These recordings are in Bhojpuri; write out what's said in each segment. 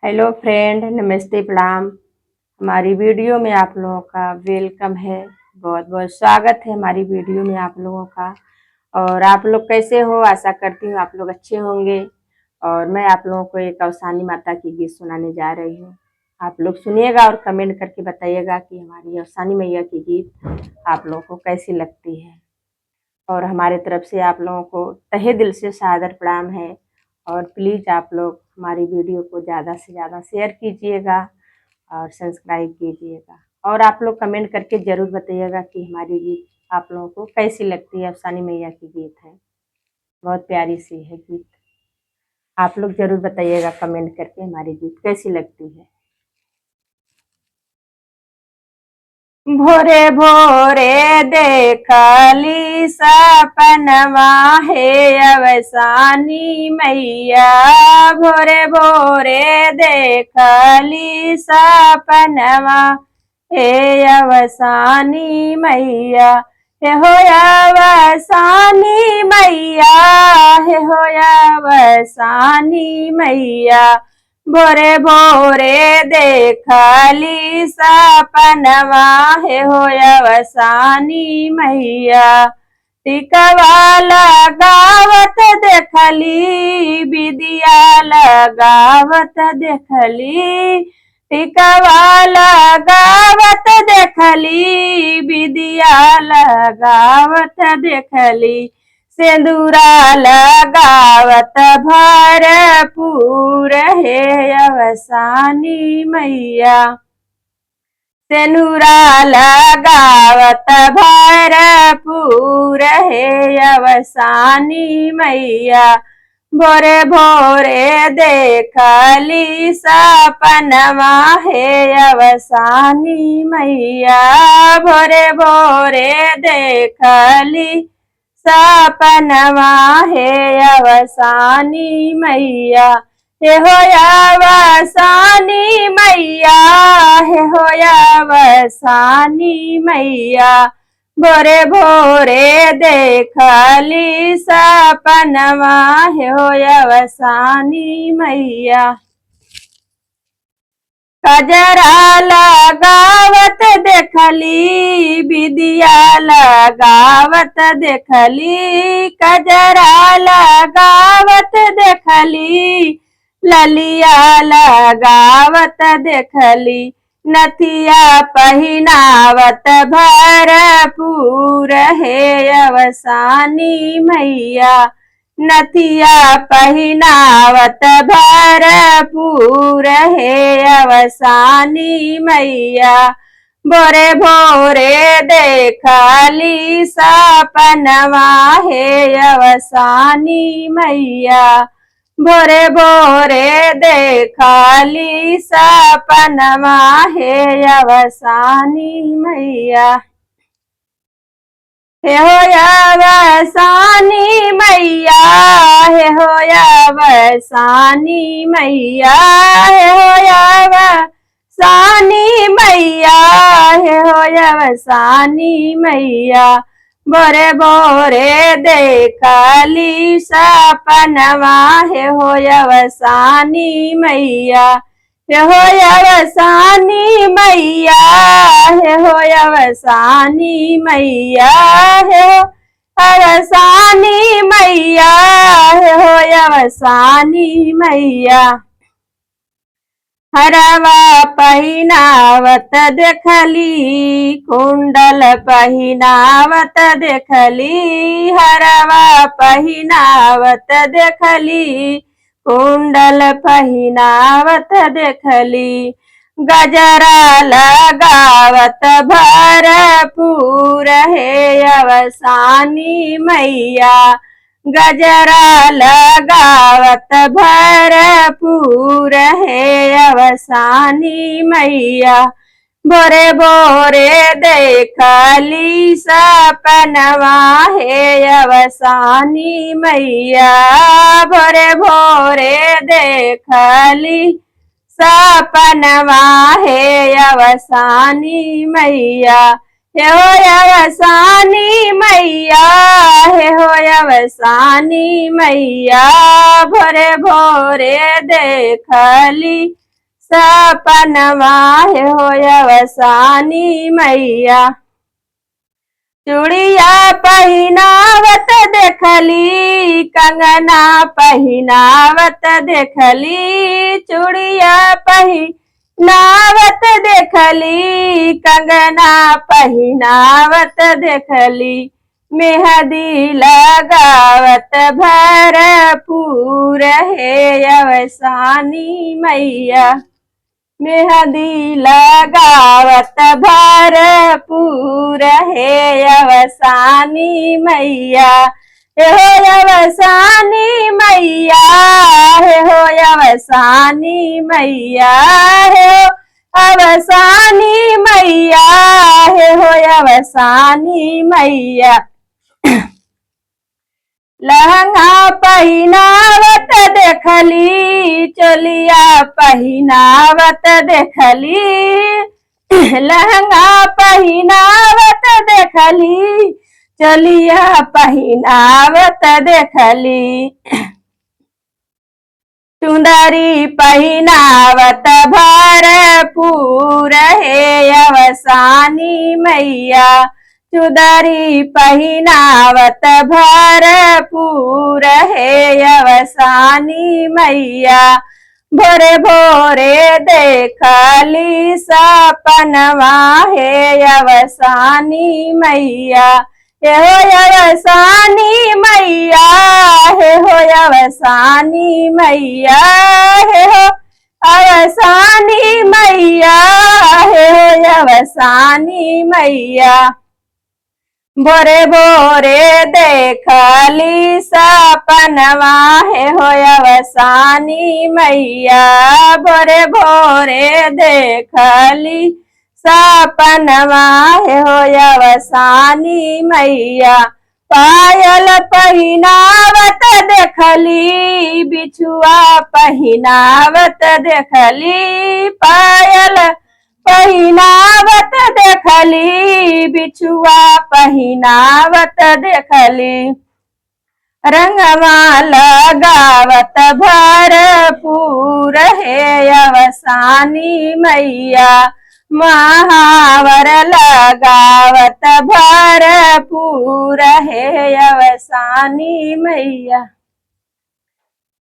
हेलो फ्रेंड, नमस्ते, प्रणाम। हमारी वीडियो में आप लोगों का वेलकम है। बहुत बहुत स्वागत है हमारी वीडियो में आप लोगों का। और आप लोग कैसे हो? आशा करती हूँ आप लोग अच्छे होंगे। और मैं आप लोगों को एक अवसानी माता की गीत सुनाने जा रही हूँ। आप लोग सुनिएगा और कमेंट करके बताइएगा कि हमारी अवसानी मैया की गीत आप लोगों को कैसी लगती है। और हमारे तरफ से आप लोगों को तहे दिल से सादर प्रणाम है। और प्लीज़ आप लोग हमारी वीडियो को ज़्यादा से ज़्यादा शेयर कीजिएगा और सब्सक्राइब कीजिएगा। और आप लोग कमेंट करके ज़रूर बताइएगा कि हमारी गीत आप लोगों को कैसी लगती है। अफसानी मैया की गीत है, बहुत प्यारी सी है गीत। आप लोग ज़रूर बताइएगा कमेंट करके हमारी गीत कैसी लगती है। भोरे भोरे देखली सपनवा हे अवसानी मैया। भोरे भोरे देखली सपनवा हे अवसानी मैया। हे हो अवसानी मैया, हे हो अवसानी मैया। भोरे भोरे देखली सपनवा हे हो अवसानी मैया। टिकवा लगावत देखली, विदिया लगावत देखली। टिकवा लगावत देखली, विदिया लगावत देखली। सिंदूरा लगावत भरपूर हे अवसानी मैया। सिंदूरा लगावत भरपूर हे अवसानी मैया। भोरे भोरे देखली सपनवा हे अवसानी मैया। भोरे भोरे देखली सपनवा हे अवसानी मैया। हे हो अवसानी मैया, हे हो अवसानी मैया। भोरे भोरे देखली सपनवा हे हो अवसानी मैया। कजरा लगावत देखली, विदिया लगावत देखली। कजरा लगावत देखली, ललिया लगावत देखली। नथिया पहिनावत भरपूर हे अवसानी मैया। नथिया पहिनावत भरपूर हे अवसानी मैया। भोरे भोरे देखली सपनवा हे अवसानी मैया। भोरे भोरे देखली सपनवा हे अवसानी मैया। हे हो अवसानी मैया, हे हो अवसानी मैया। हे हो अवसानी मैया, हे हो अवसानी मैया। भोरे भोरे देखली सपनवा हे हो अवसानी मैया। हे हो अवसानी मैया, हे हो अवसानी मैया। हे हो अवसानी मैया, हे हो अवसानी मैया। हरवा पहिनावत देखली, कुंडल पहिनावत देखली। हरवा पहिनावत देखली, कुंडल पहिनावत देखली। गजरा लगावत भरपूर हे अवसानी मैया। गजरा लगावत भरपूर हे अवसानी मैया। भोरे भोरे देखली सपनवा हे अवसानी मैया। भोरे भोरे देखली सपनवा हे अवसानी मैया। हे हो अवसानी मैया, हे हो अवसानी मैया। भोरे भोरे देखली सपनवा है हो अवसानी मैया। चूड़िया पहिनावत देखली, कंगना पहिनावत देखली, चूड़िया पहिनावत देखली, कंगना पहिनावत देखली, मेहंदी लगावत भरपूर है अवसानी मैया। मेहंदी लगावत भरपूर है अवसानी मैया। हे हो अवसानी मैया, हे हो अवसानी मैया, हे हो अवसानी मैया, हे हो अवसानी मैया। लहंगा पहिनावत देखली, चोलिया पहिनावत देखली, लहंगा पहिनावत देखली, चोलिया पहिनावत देखली, चुंदरी पहिनावत भरपूर है अवसानी मैया। चुदरी पहिनावत भरपूर है अवसानी मैया। भोरे भोरे देखली सपनवा है अवसानी मैया। हे हो अवसानी मैया, हे हो अवसानी मैया, हे हो अवसानी मैया, हे हो अवसानी मैया। भोरे भोरे देखली सपनवा है हो अवसानी मैया। भोरे भोरे देखली सपनवा है हो अवसानी मैया। पायल पहिनावत देखली, बिछुआ पहिनावत देखली, पायल पहिनावत देखली, बिछुआ पहिनावत देखली, रंगवा लगावत भरपूर है अवसानी मैया। महावर लगावत भरपूर है अवसानी मैया।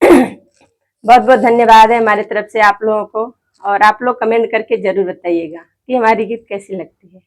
बहुत बहुत धन्यवाद है हमारी तरफ से आप लोगों को, और आप लोग कमेंट करके जरूर बताइएगा कि हमारी गीत कैसी लगती है।